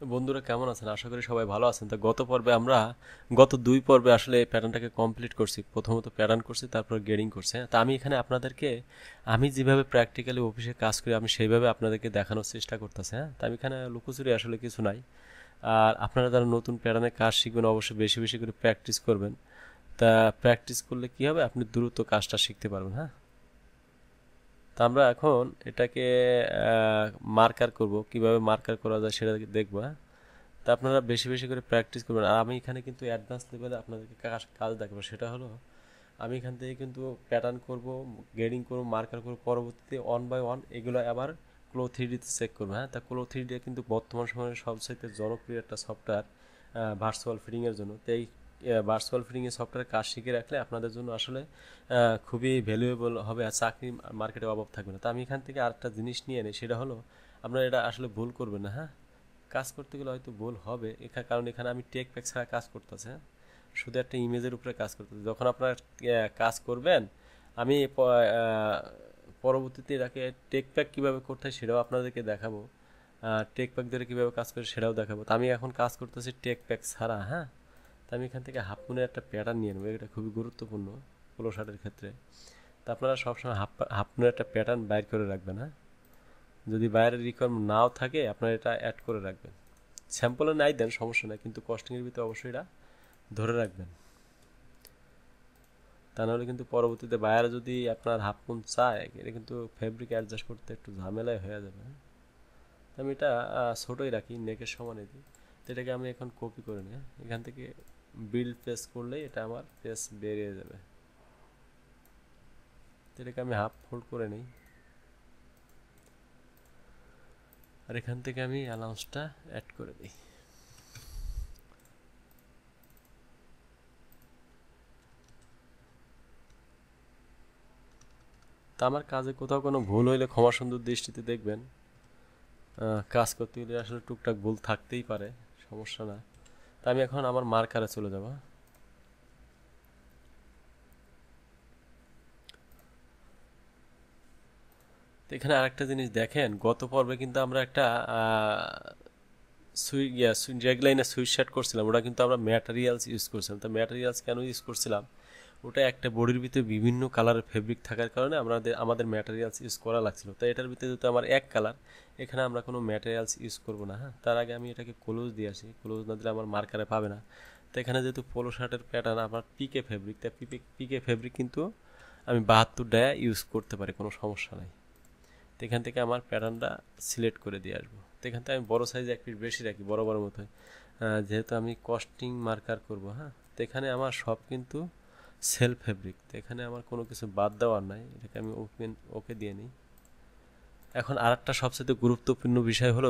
বন্ধুরা কেমন আছেন? আশা করি সবাই ভালো আছেন। তো গত দুই পর্বে আসলে এই প্যাটার্নটাকে কমপ্লিট করছি। প্রথমত প্যাটার্ন করছি, তারপর গ্রেডিং করছি। হ্যাঁ? তা আমি এখানে আমি যেভাবে প্র্যাকটিক্যালি অফিসে কাজ করি আমি সেইভাবে আপনাদেরকে দেখানোর চেষ্টা করতেছি। হ্যাঁ, তা আমি এখানে লুকোচুরি আসলে কিছু নাই। আর আপনারা যারা নতুন প্যাটার্নে কাজ শিখবেন অবশ্যই বেশি বেশি করে প্র্যাকটিস করবেন। তা প্র্যাকটিস করলে কি হবে, আপনি দ্রুত কাজটা শিখতে পারবেন। হ্যাঁ, তা আমরা এখন এটাকে মার্কার করব, কিভাবে মার্কার করা যায় সেটা দেখবো। হ্যাঁ, তা আপনারা বেশি বেশি করে প্র্যাকটিস করবেন। আর আমি এখানে কিন্তু অ্যাডভান্স লেভেলে আপনাদেরকে কাজ দেখাবো। সেটা হলো আমি এখান থেকে কিন্তু প্যাটার্ন করব, গ্রেডিং করব, মার্কার করব, পরবর্তীতে ওয়ান বাই ওয়ান এগুলো আবার ক্লো থ্রিডিতে চেক করবো। হ্যাঁ, তা ক্লো থ্রিডি কিন্তু বর্তমান সময়ে সবচেয়ে জনপ্রিয় একটা সফটওয়্যার ভার্চুয়াল ফিডিংয়ের জন্য। তো এই ভার্চুয়াল ফিডিংয়ের সফটওয়্যার কাজ শিখে রাখলে আপনাদের জন্য আসলে খুবই ভ্যালুয়েবল হবে, আর চাকরি মার্কেটে অভাব থাকবে না। তো আমি এখান থেকে আরেকটা জিনিস নিয়ে নিই, সেটা হলো আপনারা এটা আসলে ভুল করবেন না। হ্যাঁ, কাজ করতে গেলে হয়তো ভুল হবে কারণ এখানে আমি টেক প্যাক ছাড়া কাজ করতেছি। হ্যাঁ, শুধু একটা ইমেজের উপরে কাজ করতেছি। যখন আপনারা কাজ করবেন আমি পরবর্তীতে এটাকে টেক প্যাক কীভাবে করতে হয় সেটাও আপনাদেরকে দেখাবো। টেক প্যাক ধরে কীভাবে কাজ করে সেটাও দেখাবো। তো আমি এখন কাজ করতেছি টেক প্যাক ছাড়া। হ্যাঁ, তো আমি এখান থেকে হাফ মুনের একটা প্যাটার্ন নিয়ে নেবো, এটা খুবই গুরুত্বপূর্ণ পোলো শার্টের ক্ষেত্রে। তো আপনারা সবসময় হাফ মুনের একটা প্যাটার্ন বাইর করে রাখবেন। হ্যাঁ, যদি বাইরের রিকোয়ারমেন্ট নাও থাকে আপনারা এটা অ্যাড করে রাখবেন। স্যাম্পলে নাই দেন সমস্যা নাই, কিন্তু কস্টিংয়ের ভিতরে অবশ্যই এটা ধরে রাখবেন। তা নাহলে কিন্তু পরবর্তীতে বায়ার যদি আপনার হাফ মুন চায়, এটা কিন্তু ফেব্রিক অ্যাডজাস্ট করতে একটু ঝামেলাই হয়ে যাবে। আমি এটা ছোটোই রাখি, নেকের সমানে দিই। তো এটাকে আমি এখন কপি করে নিই। এখান থেকে বিল্ড পেস্ট করলেই এটা আমার পেস্ট বেরিয়ে যাবে। তো এটাকে আমি হাফ ফোল্ড করে নিই, আর এখান থেকে আমি অ্যালাউন্সটা অ্যাড করে দিই। তা আমার কাজে কোথাও কোনো ভুল হইলে ক্ষমা সুন্দর দৃষ্টিতে দেখবেন। কাজ করতে গেলে আসলে টুকটাক ভুল থাকতেই পারে, সমস্যা না। তা আমি এখন আমার মার্কারে চলে যাব। তো এখানে আরেকটা জিনিস দেখেন, গত পর্বে কিন্তু আমরা একটা রেগলাইনে সুইচ শার্ট করছিলাম, ওটা কিন্তু আমরা ম্যাটেরিয়ালস ইউজ করছিলাম। তো ম্যাটেরিয়ালস কেন ইউজ করছিলাম, ওটা একটা বডির ভিতরে বিভিন্ন কালারের ফেব্রিক থাকার কারণে আমাদের ম্যাটেরিয়ালস ইউজ করা লাগছিল। তো এটার ভিতরে যেহেতু আমার এক কালার, এখানে আমরা কোনো ম্যাটেরিয়ালস ইউজ করবো না। হ্যাঁ, তার আগে আমি এটাকে ক্লোজ দিয়ে আসি, ক্লোজ না দিলে আমার মার্কারে পাবে না। তো এখানে যেহেতু পোলো শার্টের প্যাটার্ন আমার পিকে ফেব্রিক, তাই পিকে ফেব্রিক কিন্তু আমি 72 ডায়া ইউজ করতে পারি, কোনো সমস্যা নাই। তো এখান থেকে আমার প্যাটার্নটা সিলেক্ট করে দিয়ে আসবো। তো এখান থেকে আমি বড়ো সাইজে এক পিস বেশি রাখি, বড় বড় মতো, যেহেতু আমি কস্টিং মার্কার করব। হ্যাঁ, তো এখানে আমার সব কিন্তু সেলফ ফেব্রিক, তো এখানে আমার কোনো কিছু বাদ দেওয়ার নাই। এটাকে আমি ওকে দিয়ে নিই। এখন আর একটা সবচেয়ে গুরুত্বপূর্ণ বিষয় হলো,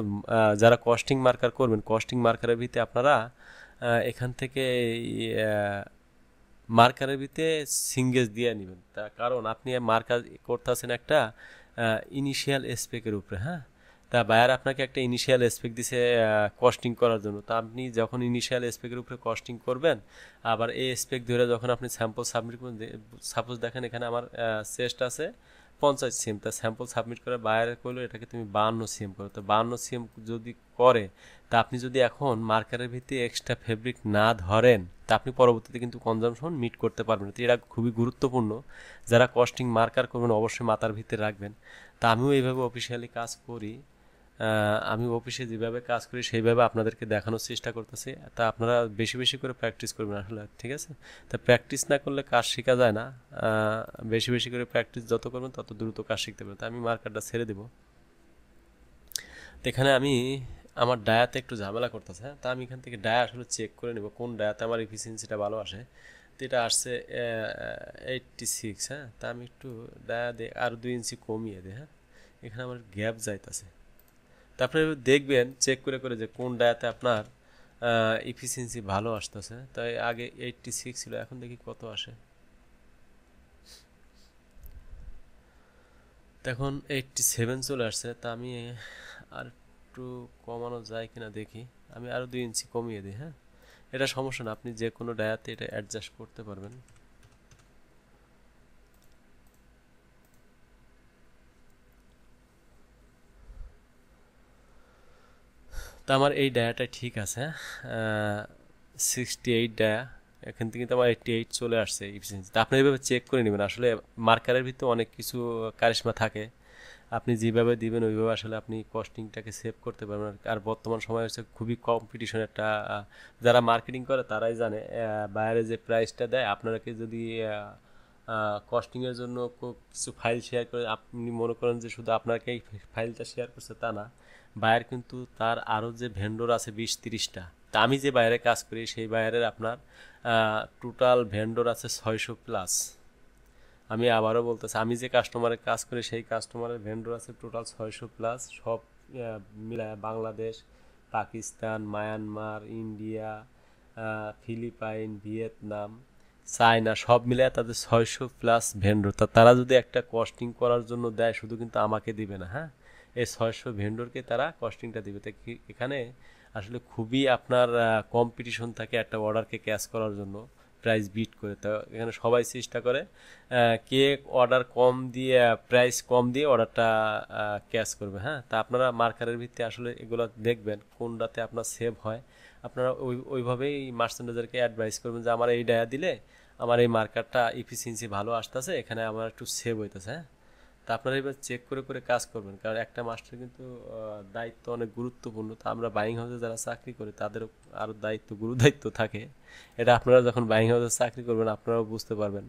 যারা কস্টিং মার্কার করবেন, কস্টিং মার্কারের ভিতরে আপনারা এখান থেকে মার্কারের ভিতরে সিঙ্গেজ দিয়ে নেবেন। তার কারণ আপনি মার্কার করতেছেন একটা ইনিশিয়াল স্পেকের উপরে। হ্যাঁ, তা বায়ার আপনাকে একটা ইনিশিয়াল স্পেক দিছে কস্টিং করার জন্য। তা আপনি যখন ইনিশিয়াল স্পেকের উপরে কস্টিং করবেন, আবার এই স্পেক ধরে যখন আপনি স্যাম্পল সাবমিট করবেন, সাপোজ দেখেন এখানে আমার চেস্ট আছে 50 সিএম, তা স্যাম্পল সাবমিট করে বায়ারে করলো এটাকে তুমি 52 সিএম করো। তো 52 সিএম যদি করে, তা আপনি যদি এখন মার্কারের ভিত্তি এক্সট্রা ফেব্রিক না ধরেন, তা আপনি পরবর্তীতে কিন্তু কনজামশন মিট করতে পারবেন। তো এটা খুবই গুরুত্বপূর্ণ, যারা কস্টিং মার্কার করবেন অবশ্যই মাথার ভিতরে রাখবেন। তা আমিও এইভাবে অফিসিয়ালি কাজ করি। আমি অফিসে যেভাবে কাজ করি সেইভাবে আপনাদেরকে দেখানোর চেষ্টা করতেছি। তা আপনারা বেশি বেশি করে প্র্যাকটিস করবেন আসলে, ঠিক আছে? তা প্র্যাকটিস না করলে কাজ শেখা যায় না। বেশি বেশি করে প্র্যাকটিস যত করবেন তত দ্রুত কাজ শিখতে পারবেন। তা আমি মার্কারটা ছেড়ে দেবো। তো এখানে আমি আমার ডায়াতে একটু ঝামেলা করতেছে। হ্যাঁ, তা আমি এখান থেকে ডায়া আসলে চেক করে নেব কোন ডায়াতে আমার এফিসিয়েন্সিটা ভালো আসে। তো এটা আসছে 86। হ্যাঁ, তা আমি একটু ডায়া দিয়ে আর 2 ইঞ্চি কমিয়ে দিই। হ্যাঁ, এখানে আমার গ্যাপ যাইতেছে। তারপরে দেখবেন চেক করে করে যে কোন ডায়াতে আপনার এফিসিয়েন্সি ভালো আসতেছে। তাই আগে 86 ছিল, এখন দেখি কত আসে। এখন 87 চলে আসছে। তা আমি আর একটু কমানো যায় কিনা দেখি, আমি আরও 2 ইঞ্চি কমিয়ে দিই। হ্যাঁ, এটা সমস্যা না, আপনি যে কোনো ডায়াতে এটা অ্যাডজাস্ট করতে পারবেন। তো তো আমার এই ডায়াটা ঠিক আছে, 68 ডায়া, এখান থেকে তো আমার 88 চলে আসছে ইফিসিয়েন্সি। তো আপনি এইভাবে চেক করে নেবেন। আসলে মার্কারের ভিতরে অনেক কিছু কারিশমা থাকে, আপনি যেভাবে দিবেন ওইভাবে আসলে আপনি কস্টিংটাকে সেভ করতে পারবেন। আর বর্তমান সময় হচ্ছে খুবই কম্পিটিশন একটা, যারা মার্কেটিং করে তারাই জানে বাইরে যে প্রাইসটা দেয়। আপনাকে যদি কস্টিংয়ের জন্য কিছু ফাইল শেয়ার করে, আপনি মনে করেন যে শুধু আপনাকে এই ফাইলটা শেয়ার করছে তা না, বায়ার কিন্তু তার আরও যে ভেন্ডর আছে 20-30টা। তা আমি যে বাইরে কাজ করি সেই বাইরের আপনার টোটাল ভেন্ডর আছে 600+। আমি আবারও বলতেছি, আমি যে কাস্টমারের কাজ করি সেই কাস্টমারের ভেন্ডর আছে টোটাল 600+। সব মিলায় Bangladesh, Pakistan, Myanmar, India, Philippine, Vietnam, China, সব মিলায় তাদের 600+ ভেন্ডর। তা তারা যদি একটা কস্টিং করার জন্য দেয়, শুধু কিন্তু আমাকে দিবে না, হ্যাঁ, এই 600 ভেন্ডরকে তারা কস্টিংটা দিবে। তো এখানে আসলে খুবই আপনার কম্পিটিশন থাকে একটা অর্ডারকে ক্যাচ করার জন্য, প্রাইস বিট করে। তো এখানে সবাই চেষ্টা করে কে অর্ডার কম দিয়ে, প্রাইস কম দিয়ে অর্ডারটা ক্যাচ করবে। হ্যাঁ, তা আপনারা মার্কারের ভিত্তিতে আসলে এগুলো দেখবেন কোনটাতে আপনার সেভ হয়। আপনারা ওইভাবেই মার্চেন্ডাইজারকে অ্যাডভাইস করবেন যে আমার এই ডায়া দিলে আমার এই মার্কারটা এফিসিয়েন্সি ভালো আসতেছে, এখানে আমার একটু সেভ হইতেছে। হ্যাঁ, তা আপনারা এবার চেক করে করে কাজ করবেন, কারণ একটা মাস্টার কিন্তু দায়িত্ব অনেক গুরুত্বপূর্ণ। তা আমরা বাইং হাউসে যারা চাকরি করি তাদের আরও গুরু দায়িত্ব থাকে। এটা আপনারা যখন বাইং হাউসে চাকরি করবেন আপনারাও বুঝতে পারবেন।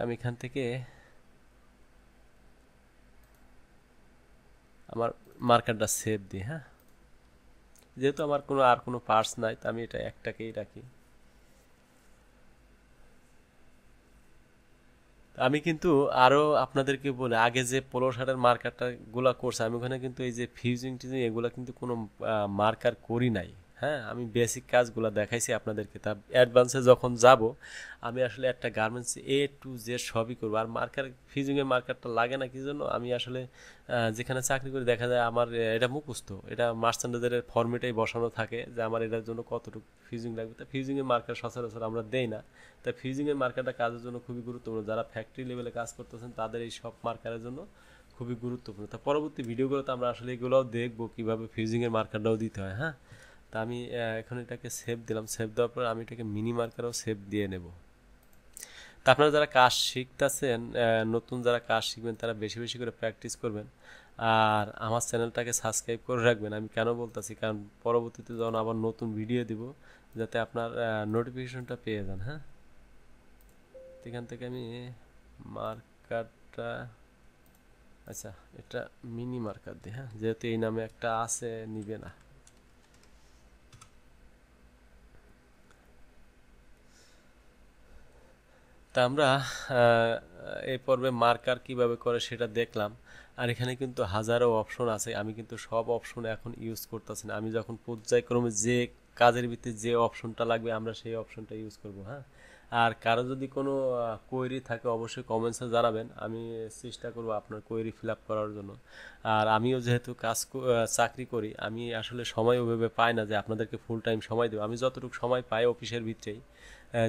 আমি এখান থেকে আমার মার্কারটা সেভ দিই। হ্যাঁ, যেহেতু আমার কোনো পার্টস নাই, তা আমি এটা একটাকেই রাখি। আমি কিন্তু আরও আপনাদেরকে বলে, আগে যে পোলো শার্টের মার্কারটা গুলা করছে, আমি ওখানে কিন্তু এই যে ফিউজিং টিউজিং এগুলা কিন্তু কোনো মার্কার করি নাই। হ্যাঁ, আমি বেসিক কাজগুলো দেখাইছি আপনাদেরকে। তা অ্যাডভান্সে যখন যাব, আমি আসলে একটা গার্মেন্টস A to Z সবই করবো। আর মার্কার, ফিউজিংয়ের মার্কারটা লাগে না কি জন্য, আমি আসলে যেখানে চাকরি করি দেখা যায় আমার এটা মুখস্থ, এটা মার্চেন্ডাইজারের ফর্মেটেই বসানো থাকে যে আমার এটার জন্য কতটুকু ফিউজিং লাগবে। তা ফিউজিংয়ের মার্কার সচরাচর আমরা দেই না। তাই ফিউজিংয়ের মার্কারটা কাজের জন্য খুবই গুরুত্বপূর্ণ। যারা ফ্যাক্টরি লেভেলে কাজ করতেছেন তাদের এই সব মার্কারের জন্য খুবই গুরুত্বপূর্ণ। তা পরবর্তী ভিডিওগুলোতে আমরা আসলে এগুলোও দেখবো কীভাবে ফিউজিংয়ের মার্কারটাও দিতে হয়। হ্যাঁ, তা আমি এখন এটাকে সেভ দিলাম। সেভ দেওয়ার পর আমি এটাকে মিনি মার্কারও সেভ দিয়ে নেব। তা আপনারা যারা কাজ শিখতেছেন, নতুন যারা কাজ শিখবেন, তারা বেশি বেশি করে প্র্যাকটিস করবেন। আর আমার চ্যানেলটাকে সাবস্ক্রাইব করে রাখবেন। আমি কেন বলতেছি, কারণ পরবর্তীতে যখন আবার নতুন ভিডিও দিব, যাতে আপনার নোটিফিকেশনটা পেয়ে যান। হ্যাঁ, এখান থেকে আমি মার্কারটা, আচ্ছা এটা মিনি মার্কার দিই। হ্যাঁ, যেহেতু এই নামে একটা আছে, নিবে না। তা আমরা এই পর্বে মার্কার কিভাবে করে সেটা দেখলাম। আর এখানে কিন্তু হাজারো অপশন আছে, আমি কিন্তু সব অপশন এখন ইউজ করতেছি না। আমি যখন পর্যায়ক্রমে যে কাজের ভিত্তিতে যে অপশনটা লাগবে আমরা সেই অপশনটা ইউজ করব। হ্যাঁ, আর কারো যদি কোনো কোয়েরি থাকে অবশ্যই কমেন্টসে জানাবেন, আমি চেষ্টা করব আপনার কোয়েরি ফিল আপ করার জন্য। আর আমিও যেহেতু চাকরি করি, আমি আসলে সময় ওইভাবে পাই না যে আপনাদেরকে ফুল টাইম সময় দেবো। আমি যতটুকু সময় পাই অফিসের ভিতরেই,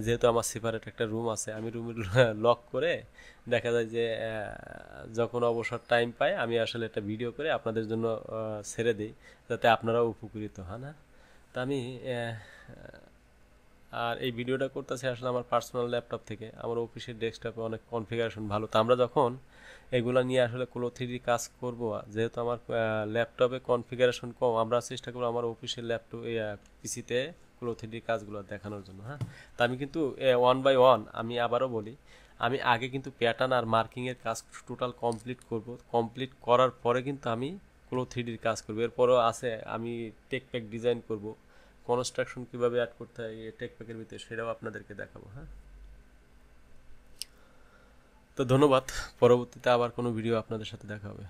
যেহেতু আমার সেপারেট একটা রুম আছে, আমি রুমের লক করে দেখা যায় যে যখন অবসর টাইম পাই আমি আসলে একটা ভিডিও করে আপনাদের জন্য ছেড়ে দিই, যাতে আপনারাও উপকৃত হন। না, তা আমি আর এই ভিডিওটা করতেছি আসলে আমার পার্সোনাল ল্যাপটপ থেকে। আমার অফিসের ডেস্কটপে অনেক কনফিগারেশন ভালো। তো আমরা যখন এগুলো নিয়ে আসলে ক্লো 3D কাজ করব, যেহেতু আমার ল্যাপটপে কনফিগারেশন কম, আমরা চেষ্টা করবো আমার অফিসের ল্যাপটপ পিসিতে ক্লো 3D কাজগুলো দেখানোর জন্য। হ্যাঁ, তা আমি কিন্তু 1 by 1, আমি আবারও বলি, আমি আগে কিন্তু প্যাটার্ন আর মার্কিংয়ের কাজ টোটাল কমপ্লিট করব। কমপ্লিট করার পরে কিন্তু আমি ক্লো 3Dর কাজ করবো। এরপরও আছে আমি টেক প্যাক ডিজাইন করব, কনস্ট্রাকশন কীভাবে অ্যাড করতে হয় টেক প্যাকের ভিতরে সেটাও আপনাদেরকে দেখাবো। হ্যাঁ, তো ধন্যবাদ। পরবর্তীতে আবার কোনো ভিডিও আপনাদের সাথে দেখা হবে।